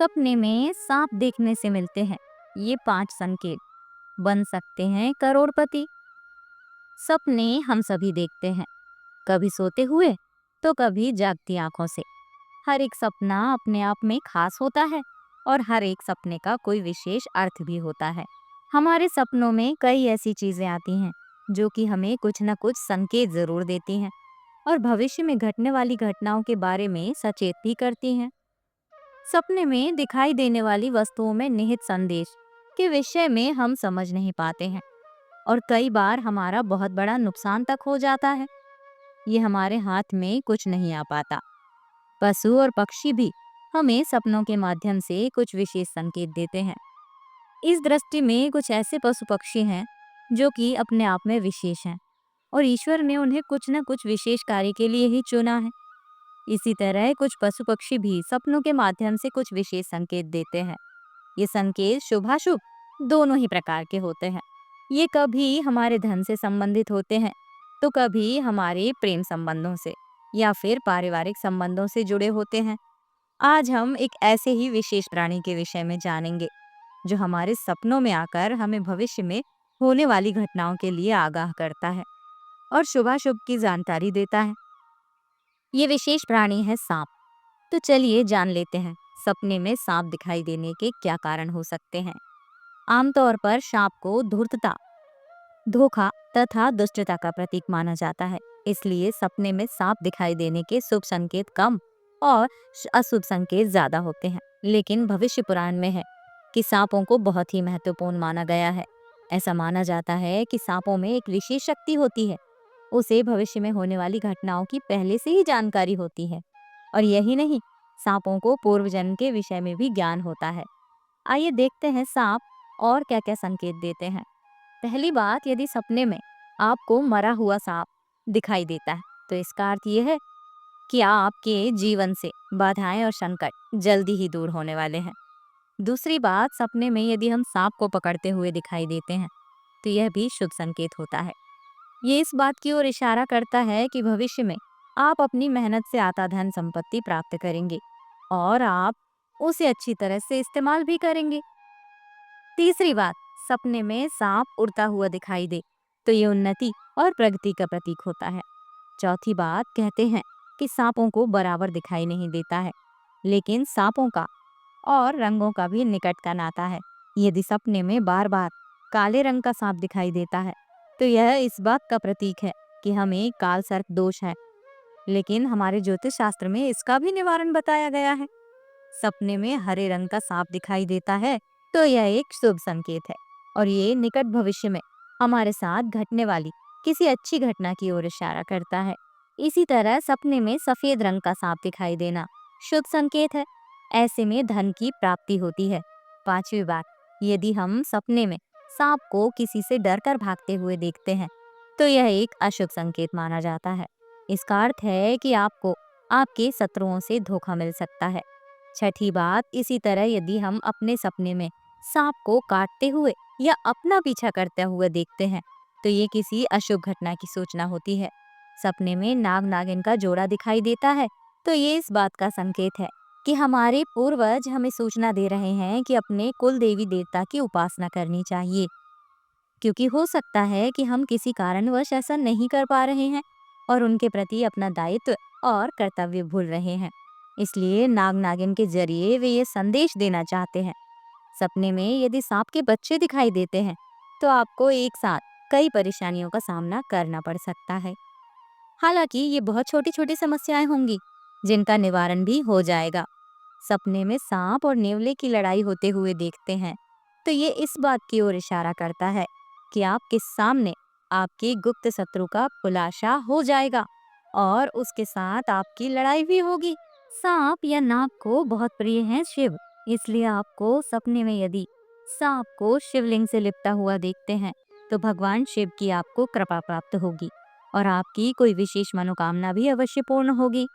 सपने में सांप देखने से मिलते हैं ये 5 संकेत, बन सकते हैं करोड़पति। सपने हम सभी देखते हैं, कभी सोते हुए तो कभी जागती आंखों से। हर एक सपना अपने आप में खास होता है और हर एक सपने का कोई विशेष अर्थ भी होता है। हमारे सपनों में कई ऐसी चीजें आती हैं जो कि हमें कुछ न कुछ संकेत जरूर देती हैं और भविष्य में घटने वाली घटनाओं के बारे में सचेत भी करती हैं। सपने में दिखाई देने वाली वस्तुओं में निहित संदेश के विषय में हम समझ नहीं पाते हैं और कई बार हमारा बहुत बड़ा नुकसान तक हो जाता है। ये हमारे हाथ में कुछ नहीं आ पाता। पशु और पक्षी भी हमें सपनों के माध्यम से कुछ विशेष संकेत देते हैं। इस दृष्टि में कुछ ऐसे पशु पक्षी हैं जो कि अपने आप में विशेष हैं और ईश्वर ने उन्हें कुछ न कुछ विशेष कार्य के लिए ही चुना है। इसी तरह कुछ पशु पक्षी भी सपनों के माध्यम से कुछ विशेष संकेत देते हैं। ये संकेत शुभाशुभ दोनों ही प्रकार के होते हैं। ये कभी हमारे धन से संबंधित होते हैं तो कभी हमारे प्रेम संबंधों से या फिर पारिवारिक संबंधों से जुड़े होते हैं। आज हम एक ऐसे ही विशेष प्राणी के विषय में जानेंगे जो हमारे सपनों में आकर हमें भविष्य में होने वाली घटनाओं के लिए आगाह करता है और शुभाशुभ की जानकारी देता है। ये विशेष प्राणी है सांप। तो चलिए जान लेते हैं सपने में सांप दिखाई देने के क्या कारण हो सकते हैं। आमतौर पर सांप को धूर्तता, धोखा तथा दुष्टता का प्रतीक माना जाता है। इसलिए सपने में सांप दिखाई देने के शुभ संकेत कम और अशुभ संकेत ज्यादा होते हैं। लेकिन भविष्य पुराण में है कि सांपों को बहुत ही महत्वपूर्ण माना गया है। ऐसा माना जाता है कि सांपों में एक विशेष शक्ति होती है। उसे भविष्य में होने वाली घटनाओं की पहले से ही जानकारी होती है और यही नहीं, सांपों को पूर्व जन्म के विषय में भी ज्ञान होता है। आइए देखते हैं सांप और क्या क्या संकेत देते हैं। पहली बात, यदि सपने में आपको मरा हुआ सांप दिखाई देता है तो इसका अर्थ यह है कि आपके जीवन से बाधाएं और संकट जल्दी ही दूर होने वाले हैं। दूसरी बात, सपने में यदि हम सांप को पकड़ते हुए दिखाई देते हैं तो यह भी शुभ संकेत होता है। ये इस बात की ओर इशारा करता है कि भविष्य में आप अपनी मेहनत से आता धन संपत्ति प्राप्त करेंगे और आप उसे अच्छी तरह से इस्तेमाल भी करेंगे। तीसरी बात, सपने में सांप उड़ता हुआ दिखाई दे तो ये उन्नति और प्रगति का प्रतीक होता है। चौथी बात, कहते हैं कि सांपों को बराबर दिखाई नहीं देता है, लेकिन सांपों का और रंगों का भी निकट का नाता है। यदि सपने में बार बार काले रंग का सांप दिखाई देता है तो यह इस बात का प्रतीक है कि हमें काल सर्प दोष है। लेकिन हमारे ज्योतिष शास्त्र में इसका भी निवारण बताया गया है। सपने में हरे रंग का सांप दिखाई देता है तो यह एक शुभ संकेत है और ये निकट भविष्य में हमारे साथ घटने वाली किसी अच्छी घटना की ओर इशारा करता है। इसी तरह सपने में सफेद रंग का सांप दिखाई देना शुभ संकेत है। ऐसे में धन की प्राप्ति होती है। पांचवी बात, यदि हम सपने में सांप को किसी से डरकर भागते हुए देखते हैं तो यह एक अशुभ संकेत माना जाता है। इसका अर्थ है कि आपको आपके शत्रुओं से धोखा मिल सकता है। छठी बात, इसी तरह यदि हम अपने सपने में सांप को काटते हुए या अपना पीछा करते हुए देखते हैं तो ये किसी अशुभ घटना की सूचना होती है। सपने में नाग नागिन का जोड़ा दिखाई देता है तो ये इस बात का संकेत है कि हमारे पूर्वज हमें सूचना दे रहे हैं कि अपने कुल देवी देवता की उपासना करनी चाहिए, क्योंकि हो सकता है कि हम किसी कारणवश ऐसा नहीं कर पा रहे हैं और उनके प्रति अपना दायित्व और कर्तव्य भूल रहे हैं। इसलिए नाग नागिन के जरिए वे ये संदेश देना चाहते हैं। सपने में यदि सांप के बच्चे दिखाई देते हैं तो आपको एक साथ कई परेशानियों का सामना करना पड़ सकता है। हालांकि ये बहुत छोटी छोटी समस्याएं होंगी जिनका निवारण भी हो जाएगा। सपने में सांप और नेवले की लड़ाई होते हुए देखते हैं तो ये इस बात की ओर इशारा करता है कि आपके सामने आपके गुप्त शत्रु का खुलासा हो जाएगा और उसके साथ आपकी लड़ाई भी होगी। सांप या नाग को बहुत प्रिय है शिव, इसलिए आपको सपने में यदि सांप को शिवलिंग से लिपटा हुआ देखते हैं तो भगवान शिव की आपको कृपा प्राप्त होगी और आपकी कोई विशेष मनोकामना भी अवश्य पूर्ण होगी।